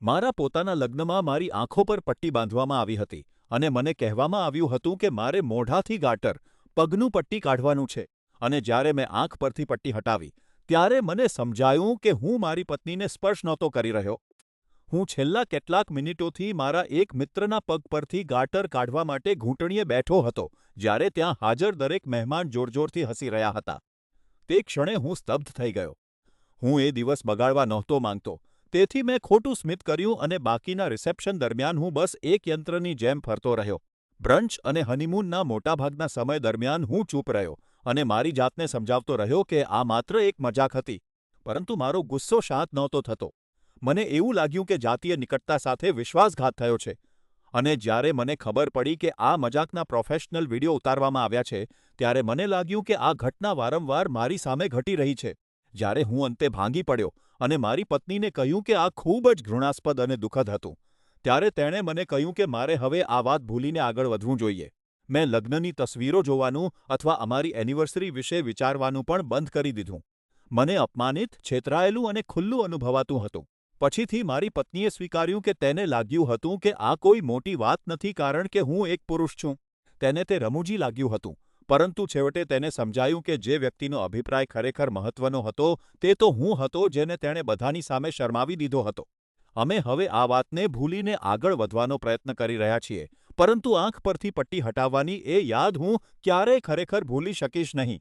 મારા પોતાના લગ્નમાં મારી આંખો પર પટ્ટી બાંધવામાં આવી હતી અને મને કહેવામાં આવ્યું હતું કે મારે મોઢાથી ગાટર, પગનું પટ્ટી કાઢવાનું છે અને જ્યારે મેં આંખ પરથી પટ્ટી હટાવી, ત્યારે મને સમજાયું કે હું મારી પત્નીને સ્પર્શ નહોતો કરી રહ્યો. હું છેલ્લા કેટલાક મિનિટોથી મારા એક મિત્રના પગ પરથી ગાટર કાઢવા માટે ઘૂંટણિયે બેઠો હતો, જ્યારે ત્યાં હાજર દરેક મહેમાન જોરજોરથી હસી રહ્યા હતા. તે ક્ષણે હું સ્તબ્ધ થઈ ગયો. હું એ દિવસ બગાડવા નહોતો માંગતો, તેથી મેં ખોટું સ્મિત કર્યું અને બાકીના રિસેપ્શન દરમિયાન હું બસ એક યંત્રની જેમ ફરતો રહ્યો. બ્રંચ અને હનીમૂનના મોટાભાગના સમય દરમિયાન હું ચૂપ રહ્યો અને મારી જાતને સમજાવતો રહ્યો કે આ માત્ર એક મજાક હતી. પરંતુ મારો ગુસ્સો શાંત નહોતો થતો. મને એવું લાગ્યું કે જાતીય નિકટતા સાથે વિશ્વાસઘાત થયો છે અને જ્યારે મને ખબર પડી કે આ મજાકના પ્રોફેશનલ વીડિયો ઉતારવામાં આવ્યા છે, ત્યારે મને લાગ્યું કે આ ઘટના વારંવાર મારી સામે ઘટી રહી છે. જ્યારે હું અંતે ભાંગી પડ્યો અને મારી પત્નીને કહ્યું કે આ ખૂબ જ ઘૃણાસ્પદ અને દુઃખદ હતું, ત્યારે તેણે મને કહ્યું કે મારે હવે આ વાત ભૂલીને આગળ વધવું જોઈએ. મેં લગ્નની તસવીરો જોવાનું અથવા અમારી એનિવર્સરી વિશે વિચારવાનું પણ બંધ કરી દીધું. મને અપમાનિત, છેતરાયેલું અને ખુલ્લું અનુભવાતું હતું. પછીથી મારી પત્નીએ સ્વીકાર્યું કે તેને લાગ્યું હતું કે આ કોઈ મોટી વાત નથી કારણ કે હું એક પુરુષ છું. તેને તે રમૂજી લાગ્યું હતું, પરંતુ છેવટે તેને સમજાયું કે જે વ્યક્તિનો અભિપ્રાય ખરેખર મહત્વનો હતો તે તો હું હતો જેને તેણે બધાની સામે શરમાવી દીધો હતો. અમે હવે આ વાતને ભૂલીને આગળ વધવાનો પ્રયત્ન કરી રહ્યા છીએ, પરંતુ આંખ પરથી પટ્ટી હટાવવાની એ યાદ હું ક્યારેય ખરેખર ભૂલી શકીશ નહીં.